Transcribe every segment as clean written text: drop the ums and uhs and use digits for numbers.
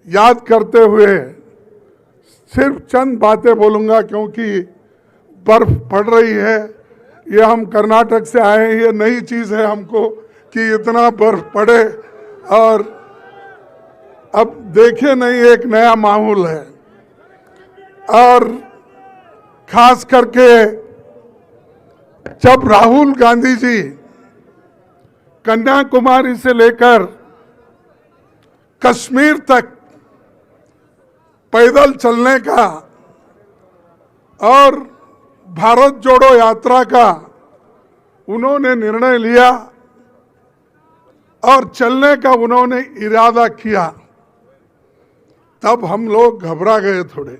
याद करते हुए सिर्फ चंद बातें बोलूंगा, क्योंकि बर्फ पड़ रही है। ये हम कर्नाटक से आए हैं, ये नई चीज है हमको कि इतना बर्फ पड़े, और अब देखे नहीं, एक नया माहौल है। और खास करके जब राहुल गांधी जी कन्याकुमारी से लेकर कश्मीर तक पैदल चलने का और भारत जोड़ो यात्रा का उन्होंने निर्णय लिया और चलने का उन्होंने इरादा किया, तब हम लोग घबरा गए थोड़े।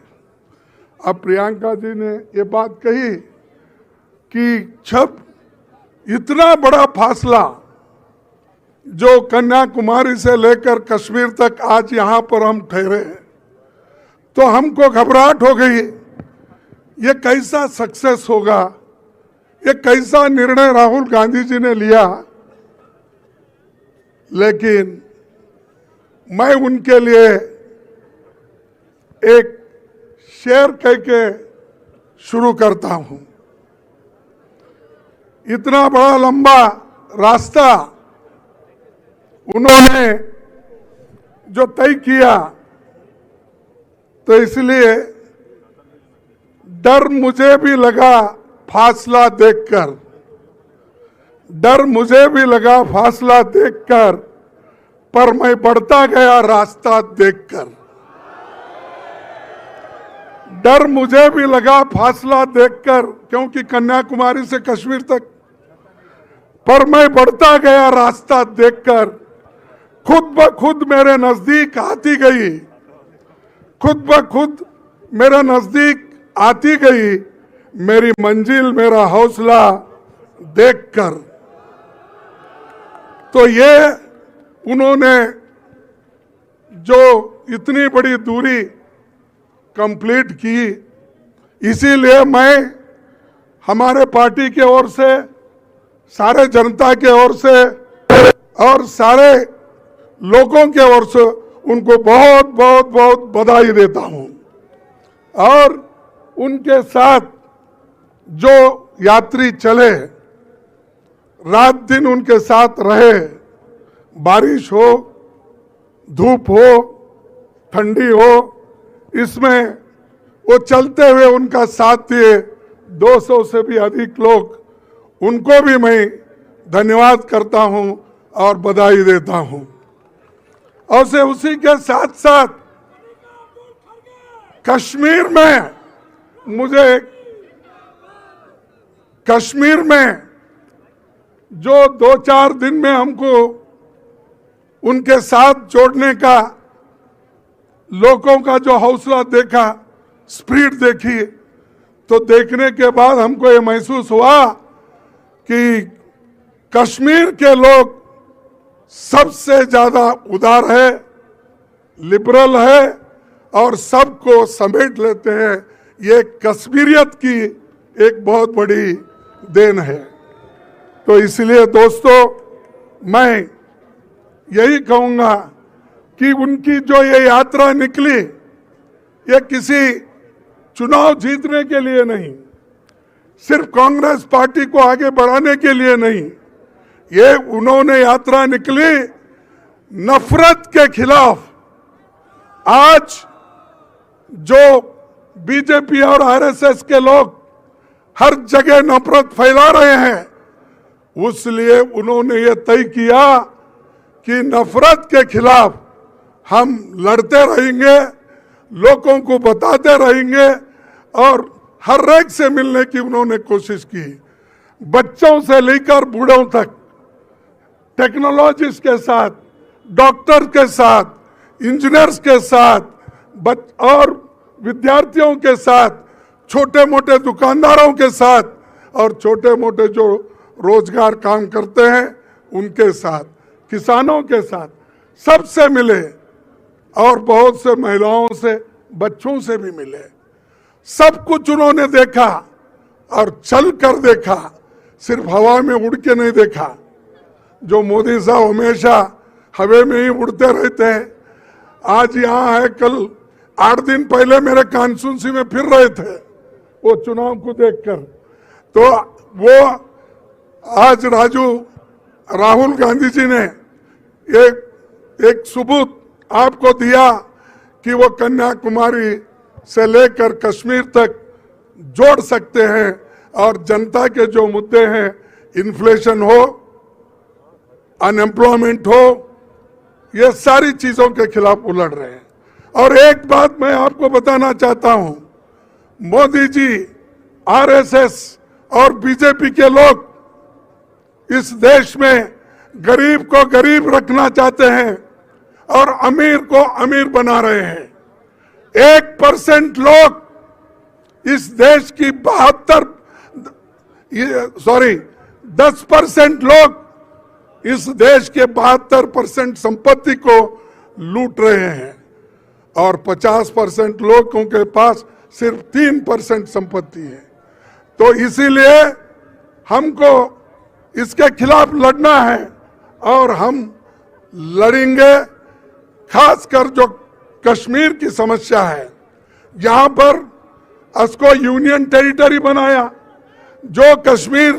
अब प्रियंका जी ने ये बात कही कि जब इतना बड़ा फासला जो कन्याकुमारी से लेकर कश्मीर तक आज यहाँ पर हम ठहरे हैं, तो हमको घबराहट हो गई, ये कैसा सक्सेस होगा, ये कैसा निर्णय राहुल गांधी जी ने लिया। लेकिन मैं उनके लिए एक शेर कह के शुरू करता हूं। इतना बड़ा लंबा रास्ता उन्होंने जो तय किया, तो इसलिए डर मुझे भी लगा फासला देखकर, डर मुझे भी लगा फासला देखकर, पर मैं बढ़ता गया रास्ता देखकर। डर मुझे भी लगा फासला देखकर, क्योंकि कन्याकुमारी से कश्मीर तक, पर मैं बढ़ता गया रास्ता देखकर। खुद ब खुद मेरे नजदीक आती गई, खुद ब खुद मेरे नजदीक आती गई मेरी मंजिल, मेरा हौसला देखकर। तो ये उन्होंने जो इतनी बड़ी दूरी कंप्लीट की, इसीलिए मैं हमारे पार्टी के ओर से, सारे जनता के ओर से और सारे लोगों के ओर से उनको बहुत बहुत बहुत बधाई देता हूं। और उनके साथ जो यात्री चले, रात दिन उनके साथ रहे, बारिश हो, धूप हो, ठंडी हो, इसमें वो चलते हुए उनका साथ दिए 200 से भी अधिक लोग, उनको भी मैं धन्यवाद करता हूं और बधाई देता हूं। और से उसी के साथ साथ कश्मीर में, मुझे कश्मीर में जो 2-4 दिन में हमको उनके साथ जोड़ने का, लोगों का जो हौसला देखा, स्पिरिट देखी, तो देखने के बाद हमको ये महसूस हुआ कि कश्मीर के लोग सबसे ज्यादा उदार है, लिबरल है और सबको समेट लेते हैं। ये कश्मीरियत की एक बहुत बड़ी देन है। तो इसलिए दोस्तों, मैं यही कहूंगा कि उनकी जो ये यात्रा निकली, ये किसी चुनाव जीतने के लिए नहीं, सिर्फ कांग्रेस पार्टी को आगे बढ़ाने के लिए नहीं, ये उन्होंने यात्रा निकली नफरत के खिलाफ। आज जो बीजेपी और आरएसएस के लोग हर जगह नफरत फैला रहे हैं, उसलिए उन्होंने ये तय किया कि नफरत के खिलाफ हम लड़ते रहेंगे, लोगों को बताते रहेंगे और हर एक से मिलने की उन्होंने कोशिश की। बच्चों से लेकर बूढ़ों तक, टेक्नोलॉजिस्ट के साथ, डॉक्टर के साथ, इंजीनियर्स के साथ और विद्यार्थियों के साथ, छोटे मोटे दुकानदारों के साथ और छोटे मोटे जो रोजगार काम करते हैं उनके साथ, किसानों के साथ, सबसे मिले और बहुत से महिलाओं से, बच्चों से भी मिले। सब कुछ उन्होंने देखा और चल कर देखा, सिर्फ हवा में उड़ के नहीं देखा। जो मोदी साहब हमेशा हवा में ही उड़ते रहते हैं आज यहाँ है, कल 8 दिन पहले मेरे कॉन्स्टिट्यूंसी में फिर रहे थे वो चुनाव को देखकर। तो वो आज राहुल गांधी जी ने एक सबूत आपको दिया कि वो कन्याकुमारी से लेकर कश्मीर तक जोड़ सकते हैं और जनता के जो मुद्दे हैं, इन्फ्लेशन हो, अनएम्प्लॉयमेंट हो, ये सारी चीजों के खिलाफ उलट रहे हैं। और एक बात मैं आपको बताना चाहता हूं, मोदी जी, आरएसएस और बीजेपी के लोग इस देश में गरीब को गरीब रखना चाहते हैं और अमीर को अमीर बना रहे हैं। 1% लोग इस देश की 10% लोग इस देश के 72% संपत्ति को लूट रहे हैं और 50% लोगों के पास सिर्फ 3% संपत्ति है। तो इसीलिए हमको इसके खिलाफ लड़ना है और हम लड़ेंगे। खासकर जो कश्मीर की समस्या है, यहां पर उसको यूनियन टेरिटरी बनाया, जो कश्मीर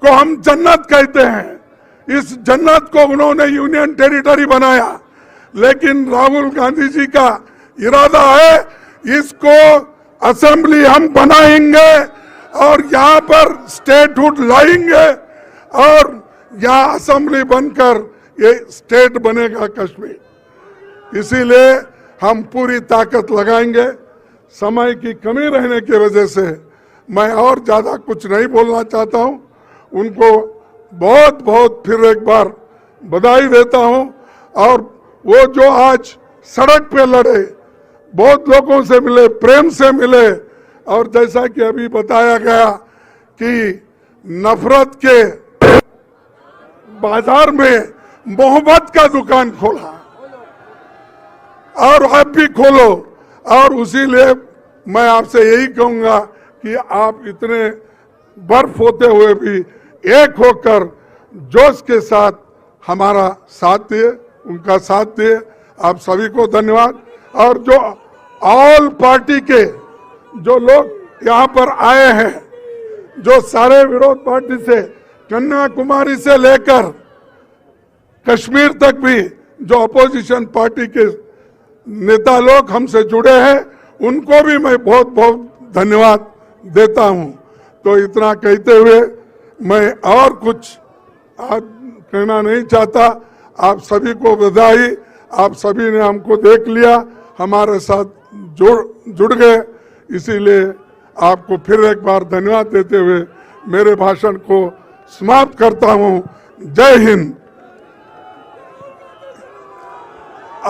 को हम जन्नत कहते हैं, इस जन्नत को उन्होंने यूनियन टेरिटरी बनाया। लेकिन राहुल गांधी जी का इरादा है इसको असेंबली हम बनाएंगे और यहाँ पर स्टेटहुड लाएंगे और यहाँ असेंबली बनकर ये स्टेट बनेगा कश्मीर। इसीलिए हम पूरी ताकत लगाएंगे। समय की कमी रहने की वजह से मैं और ज्यादा कुछ नहीं बोलना चाहता हूं। उनको बहुत बहुत फिर एक बार बधाई देता हूं। और वो जो आज सड़क पे लड़े, बहुत लोगों से मिले, प्रेम से मिले, और जैसा कि अभी बताया गया कि नफरत के बाजार में मोहब्बत का दुकान खोला और आप भी खोलो। और उसी लिए मैं आपसे यही कहूंगा कि आप इतने बर्फ होते हुए भी एक होकर जोश के साथ हमारा साथ दिए, उनका साथ दिए। आप सभी को धन्यवाद। और जो ऑल पार्टी के जो लोग यहाँ पर आए हैं, जो सारे विरोध पार्टी से, कन्याकुमारी से लेकर कश्मीर तक भी जो अपोजिशन पार्टी के नेता लोग हमसे जुड़े हैं, उनको भी मैं बहुत बहुत धन्यवाद देता हूं। तो इतना कहते हुए मैं और कुछ कहना नहीं चाहता। आप सभी को बधाई। आप सभी ने हमको देख लिया, हमारे साथ जुड़ गए। इसीलिए आपको फिर एक बार धन्यवाद देते हुए मेरे भाषण को समाप्त करता हूं। जय हिंद।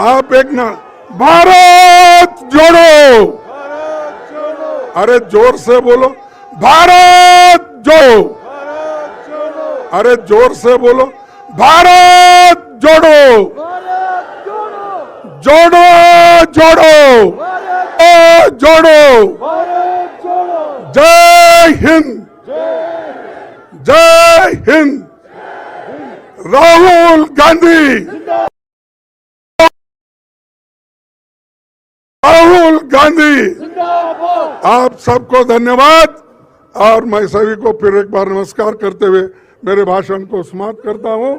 आप एक ना, भारत जोड़ो, अरे जोर से बोलो, भारत जोड़ो, अरे जोर से बोलो, भारत जोड़ो, जोड़ो जोड़ो जोड़ो। जय हिंद, जय हिंद। राहुल गांधी, राहुल गांधी। आप सबको धन्यवाद। और मैं सभी को फिर एक बार नमस्कार करते हुए मेरे भाषण को समाप्त करता हूं।